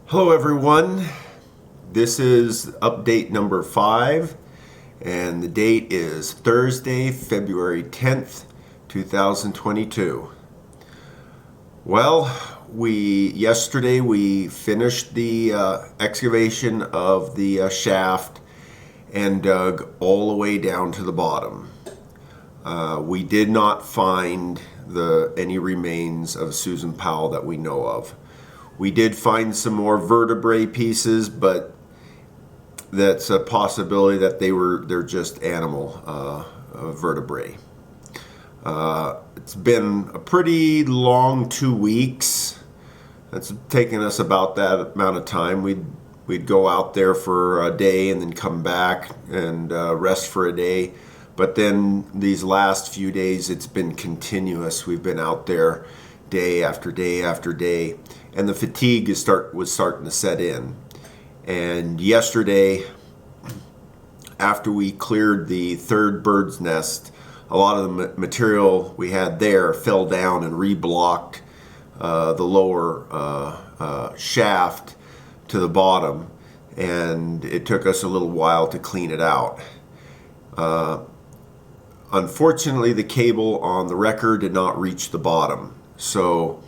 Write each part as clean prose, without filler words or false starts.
Hello everyone, this is update number 5 and the date is Thursday, February 10th, 2022. Well, yesterday we finished the excavation of the shaft and dug all the way down to the bottom. We did not find any remains of Susan Powell that we know of. We did find some more vertebrate pieces, but that's a possibility that they're just animal vertebrae. It's been a pretty long 2 weeks. It's taken us about that amount of time. We'd go out there for a day and then come back and rest for a day. But then these last few days, it's been continuous. We've been out there day after day after day, and the fatigue was starting to set in. And yesterday, after we cleared the third bird's nest, a lot of the material we had there fell down and reblocked the lower shaft to the bottom, and it took us a little while to clean it out. Unfortunately, the cable on the wrecker did not reach the bottom. So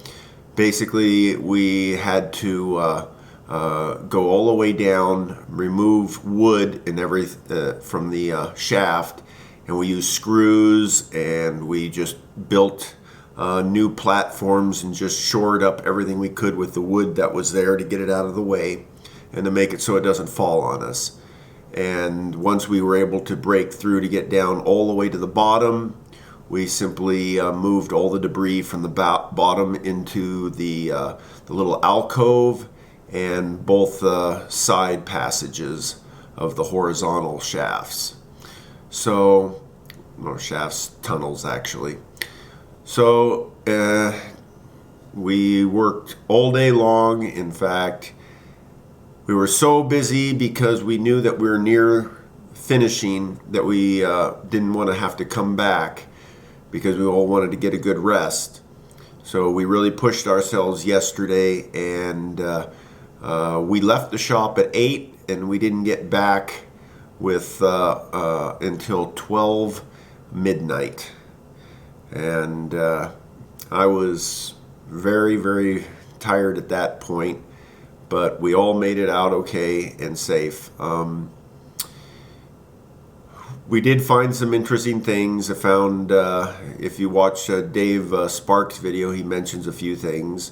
basically we had to go all the way down, remove wood and everything from the shaft, and we used screws, and we just built new platforms and just shored up everything we could with the wood that was there to get it out of the way and to make it so it doesn't fall on us. And once we were able to break through to get down all the way to the bottom, we simply moved all the debris from the bottom into the little alcove and both side passages of the horizontal shafts. So, or shafts, tunnels actually. So we worked all day long. In fact, we were so busy because we knew that we were near finishing that we didn't want to have to come back, because we all wanted to get a good rest. So we really pushed ourselves yesterday, and we left the shop at 8 and we didn't get back until 12 midnight. And I was very, very tired at that point, but we all made it out okay and safe. We did find some interesting things. I found, if you watch Dave Sparks' video, he mentions a few things.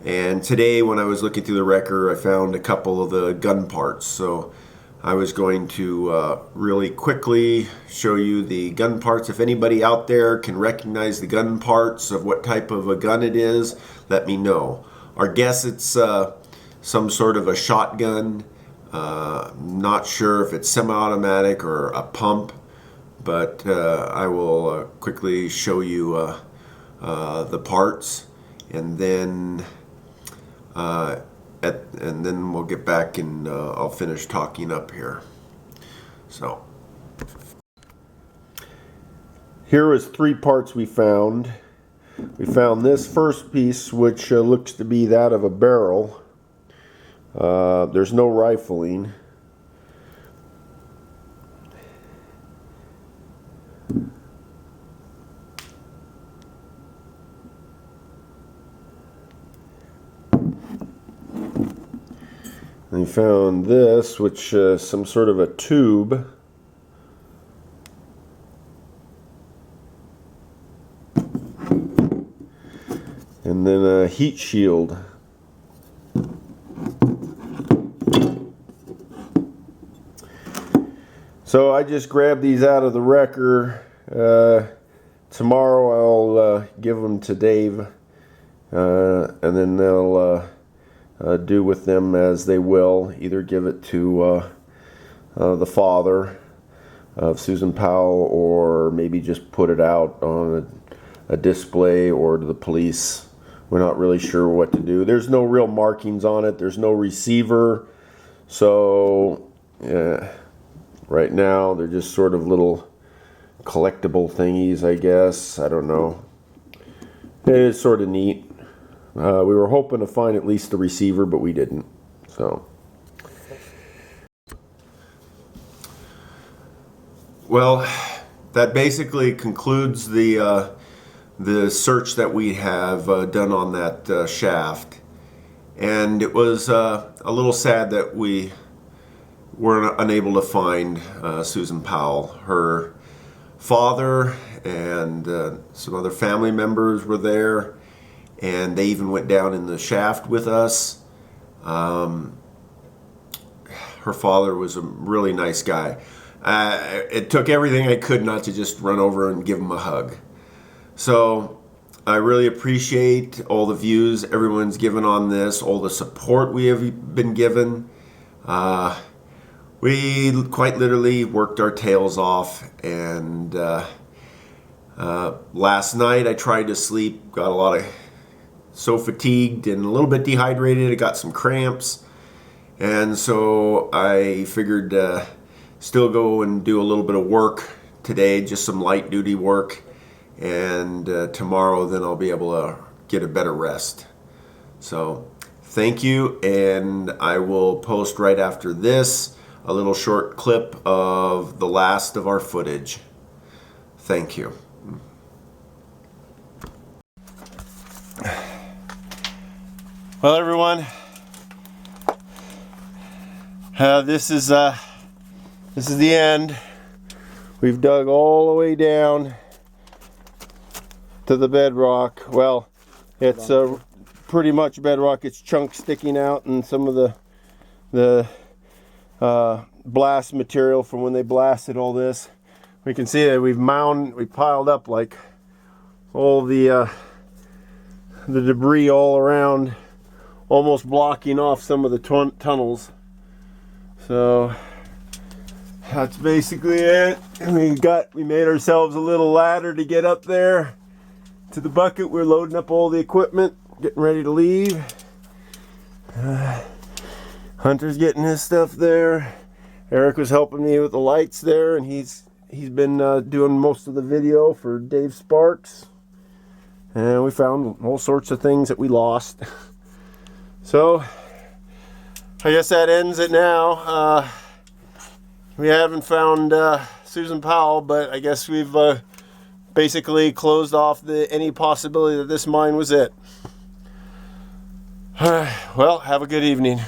And today, when I was looking through the wrecker, I found a couple of the gun parts. So I was going to really quickly show you the gun parts. If anybody out there can recognize the gun parts of what type of a gun it is, let me know. Our guess, it's some sort of a shotgun. Not sure if it's semi-automatic or a pump, but I will quickly show you the parts, and then we'll get back and I'll finish talking up here. So here is 3 parts we found. We found this first piece, which looks to be that of a barrel. There's no rifling. And we found this, which is some sort of a tube. And then a heat shield. So I just grabbed these out of the wrecker. Tomorrow I'll give them to Dave, and then they'll do with them as they will. Either give it to the father of Susan Powell, or maybe just put it out on a display, or to the police. We're not really sure what to do. There's no real markings on it. There's no receiver. So right now they're just sort of little collectible thingies, I guess. I don't know. It is sort of neat. We were hoping to find at least the receiver, but we didn't. So, well, that basically concludes the search that we have done on that shaft. And it was a little sad that we were unable to find Susan Powell. Her father and some other family members were there, and they even went down in the shaft with us. Her father was a really nice guy. It took everything I could not to just run over and give him a hug. So I really appreciate all the views everyone's given on this, all the support we have been given. We quite literally worked our tails off, and last night I tried to sleep, got so fatigued and a little bit dehydrated. I got some cramps, and so I figured still go and do a little bit of work today, just some light duty work. And tomorrow then I'll be able to get a better rest. So thank you, and I will post right after this a little short clip of the last of our footage. Thank you. Well, everyone, this is the end. We've dug all the way down to the bedrock. Well, it's pretty much bedrock. It's chunks sticking out, and some of the blast material from when they blasted all this. We can see that we piled up like all the debris all around, almost blocking off some of the tunnels. So that's basically it. We made ourselves a little ladder to get up there to the bucket. We're loading up all the equipment, getting ready to leave. Hunter's getting his stuff there. Eric was helping me with the lights there, and he's been doing most of the video for Dave Sparks. And we found all sorts of things that we lost. So I guess that ends it now. We haven't found Susan Powell, but I guess we've basically closed off any possibility that this mine was it. Well, have a good evening.